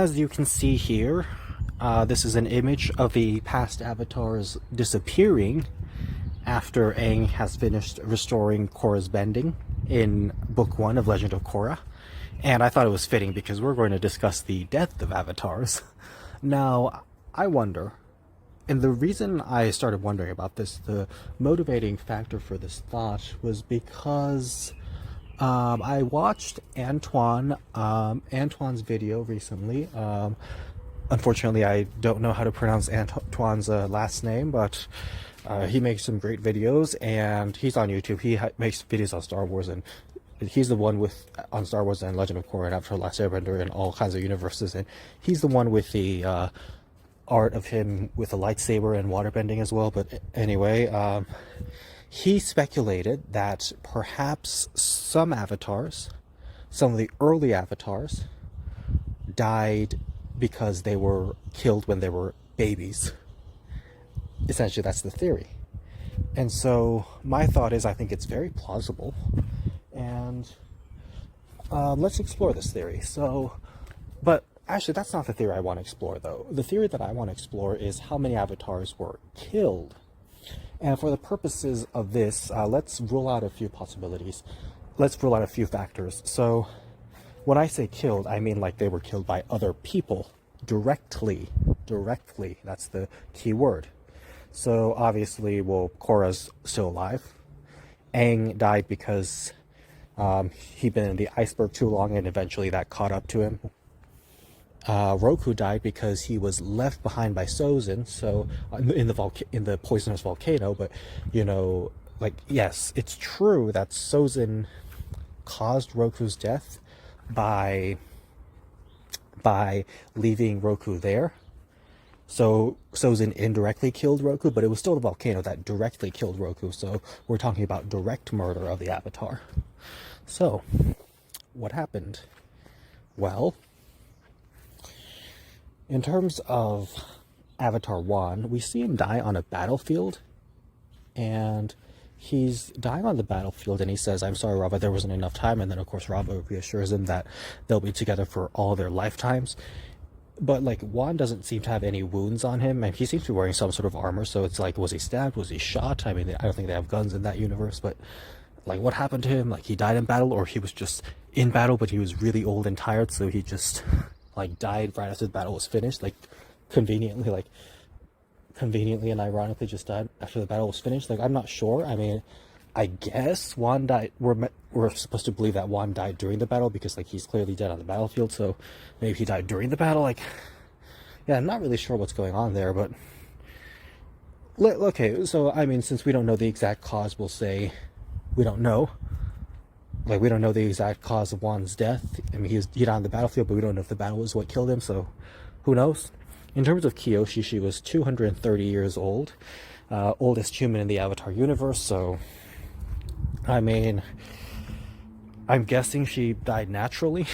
As you can see here, this is an image of the past avatars disappearing after Aang has finished restoring Korra's bending in Book 1 of Legend of Korra. And I thought it was fitting because we're going to discuss the death of avatars. Now, I wonder, and the reason I started wondering about this, the motivating factor for this thought was because I watched Antoine's video recently. Unfortunately, I don't know how to pronounce Antoine's last name, but he makes some great videos, and he's on YouTube. He makes videos on Star Wars, and he's the one on Star Wars and Legend of Korra and Avatar: The Last Airbender and all kinds of universes, and he's the one with the art of him with a lightsaber and waterbending as well. But anyway, he speculated that perhaps some avatars, some of the early avatars, died because they were killed when they were babies. Essentially, that's the theory. And so my thought is, I think it's very plausible, and let's explore this theory. But actually, that's not the theory I want to explore, though. The theory that I want to explore is how many avatars were killed. And for the purposes of this, let's rule out a few possibilities. Let's rule out a few factors. So when I say killed, I mean like they were killed by other people directly. Directly, that's the key word. So obviously, well, Korra's still alive. Aang died because he'd been in the iceberg too long, and eventually that caught up to him. Roku died because he was left behind by Sozin, so in the poisonous volcano. But you know, like, yes, it's true that Sozin caused Roku's death by leaving Roku there. So Sozin indirectly killed Roku, but it was still the volcano that directly killed Roku. So we're talking about direct murder of the Avatar. So what happened? Well, in terms of Avatar 1, we see him die on a battlefield, and he's dying on the battlefield, and he says, "I'm sorry, Raava, there wasn't enough time." And then, of course, Raava reassures him that they'll be together for all their lifetimes. But, like, Wan doesn't seem to have any wounds on him, and he seems to be wearing some sort of armor, so it's like, was he stabbed? Was he shot? I mean, I don't think they have guns in that universe, but, like, what happened to him? Like, he died in battle, or he was just in battle, but he was really old and tired, so he just, like, died right after the battle was finished, like, conveniently and ironically just died after the battle was finished. Like, I'm not sure. I mean, I guess Wan died. We're supposed to believe that Wan died during the battle because, like, he's clearly dead on the battlefield, so maybe he died during the battle. Like, yeah, I'm not really sure what's going on there, but okay, so I mean, since we don't know the exact cause, we'll say we don't know. Like, we don't know the exact cause of Wan's death. I mean, he died on the battlefield, but we don't know if the battle was what killed him, so who knows? In terms of Kyoshi, she was 230 years old, oldest human in the Avatar universe, so, I mean, I'm guessing she died naturally.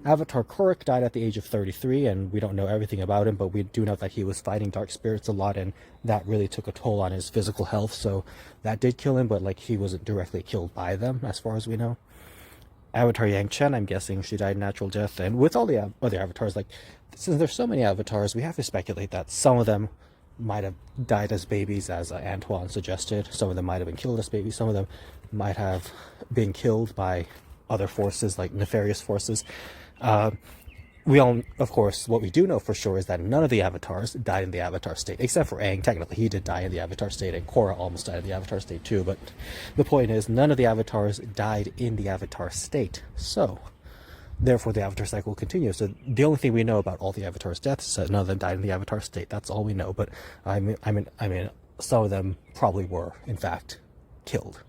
Avatar Kuruk died at the age of 33, and we don't know everything about him, but we do know that he was fighting dark spirits a lot, and that really took a toll on his physical health, so that did kill him, but, like, he wasn't directly killed by them, as far as we know. Avatar Yang Chen, I'm guessing she died natural death, and with all the other avatars, like, since there's so many avatars, we have to speculate that some of them might have died as babies, as Antoine suggested. Some of them might have been killed as babies. Some of them might have been killed by other forces, like nefarious forces. We all, of course, what we do know for sure is that none of the avatars died in the Avatar state, except for Aang. Technically, he did die in the Avatar state, and Korra almost died in the Avatar state too, but the point is, none of the avatars died in the Avatar state. So, therefore, the Avatar cycle continues. So, the only thing we know about all the avatars' deaths is that none of them died in the Avatar state. That's all we know, but I mean, some of them probably were, in fact, killed.